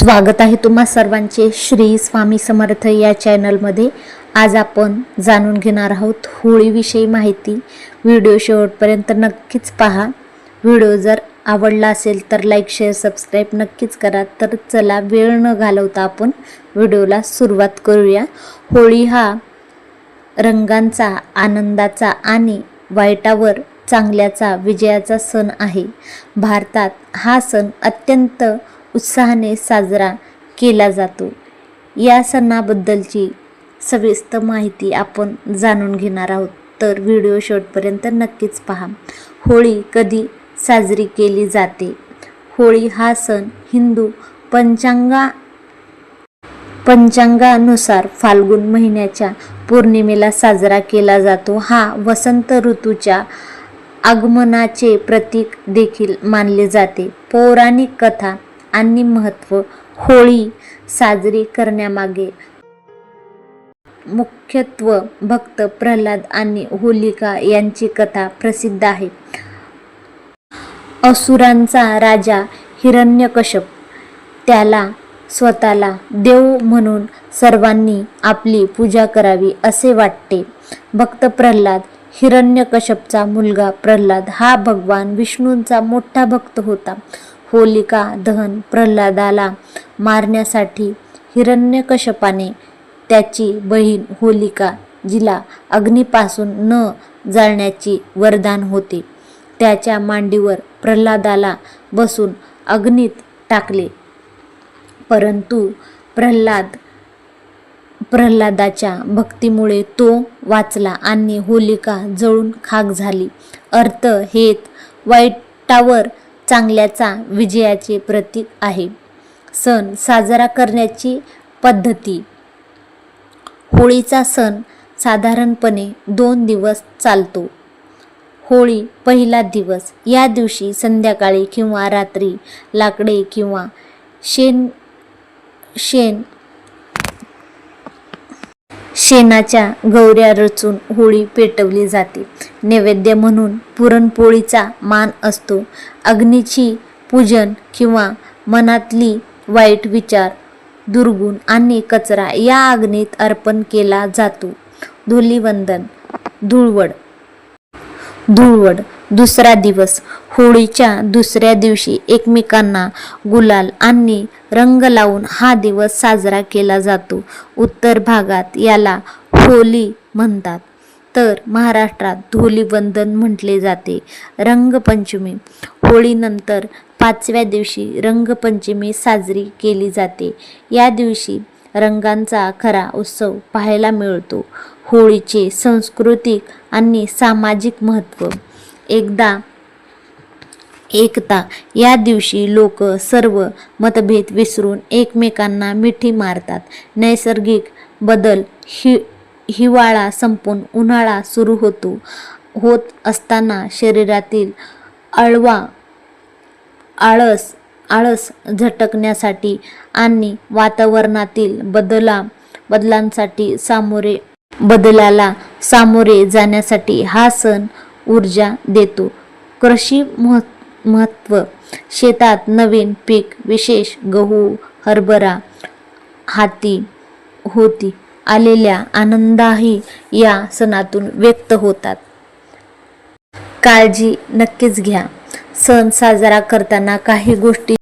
स्वागत आहे तुम्हा सर्वांचे श्री स्वामी समर्थ या चॅनलमध्ये। आज आपण जाणून घेणार आहोत होळीविषयी माहिती। व्हिडिओ शेवटपर्यंत नक्कीच पहा। व्हिडिओ जर आवडला असेल तर लाईक शेअर सबस्क्राइब नक्कीच करा। तर चला वेळ न घालवता आपण व्हिडिओला सुरुवात करूया। होळी हा रंगांचा, आनंदाचा आणि वाईटावर चांगल्याचा विजयाचा सण आहे। भारतात हा सण अत्यंत उत्साहाने साजरा केला जातो। या सणाबद्दलची सविस्तर माहिती आपण जाणून घेणार आहोत, तर व्हिडिओ शेवटपर्यंत नक्कीच पहा। होळी कधी साजरी केली जाते? होळी हा सण हिंदू पंचांगानुसार फाल्गुन महिन्याच्या पौर्णिमेला साजरा केला जातो। हा वसंत ऋतूच्या आगमनाचे प्रतीक देखील मानले जाते। पौराणिक कथा आणि महत्त्व। होळी साजरी करण्यामागे मुख्यत्वे भक्त प्रल्हाद आणि होलिका यांची कथा प्रसिद्ध आहे। असुरांचा राजा हिरण्यकश्यप, त्याला स्वतःला देव म्हणून सर्वांनी आपली पूजा करावी असे वाटते। भक्त प्रल्हाद, हिरण्यकश्यपचा मुलगा प्रल्हाद हा भगवान विष्णूंचा मोठा भक्त होता। होलिका दहन। प्रल्हादाला मारण्यासाठी हिरण्यकश्यपाने त्याची बहीण होलिका, जिला अग्नीपासून न जाळण्याची वरदान होते, त्याच्या मांडीवर प्रल्हादाला बसून अग्नीत टाकले, परंतु प्रल्हादाच्या भक्तीमुळे तो वाचला आणि होलिका जळून खाक झाली। अर्थ हेत वाईटावर चांगल्याचा विजयाचे प्रतीक आहे। सण साजरा करण्याची पद्धती। होळीचा सण साधारणपणे 2 दिवस चालतो। होळी पहिला दिवस। या दिवशी संध्याकाळी किंवा रात्री लाकडे किंवा शेणाच्या गौऱ्या रचून होळी पेटवली जाते। नैवेद्य म्हणून पुरणपोळीचा मान असतो। अग्नीची पूजन किंवा मनातली वाईट विचार, दुर्गुण आणि कचरा या अग्नीत अर्पण केला जातो। धुलीवंदन। धुळवड। दुसरा दिवस। होळीच्या दुसऱ्या दिवशी एकमेकांना गुलाल आणि रंग लावून हा दिवस साजरा केला जातो। उत्तर भागात याला होली म्हणतात, तर महाराष्ट्रात धुलीवंदन म्हटले जाते। रंगपंचमी। होळीनंतर 5व्या दिवशी रंगपंचमी साजरी केली जाते। या दिवशी रंगांचा खरा उत्सव पाहायला मिळतो। होळीचे सांस्कृतिक आणि सामाजिक महत्त्व। एकता। या दिवशी लोक सर्व मतभेद विसरून एकमेकांना मिठी मारतात। नैसर्गिक बदल। हिवाळा संपून उन्हाळा सुरू होत असताना शरीरातील आळस झटकण्यासाठी आणि वातावरणातील बदलाला सामोरे जाण्यासाठी हा सण ऊर्जा देतो। कृषी महत्त्व। शेतात नवीन पीक, विशेष गहू, हरभरा, होती आलेल्या आनंदही या सणातून व्यक्त होतात। काळजी नक्कीच घ्या। सण साजरा करताना काही गोष्टी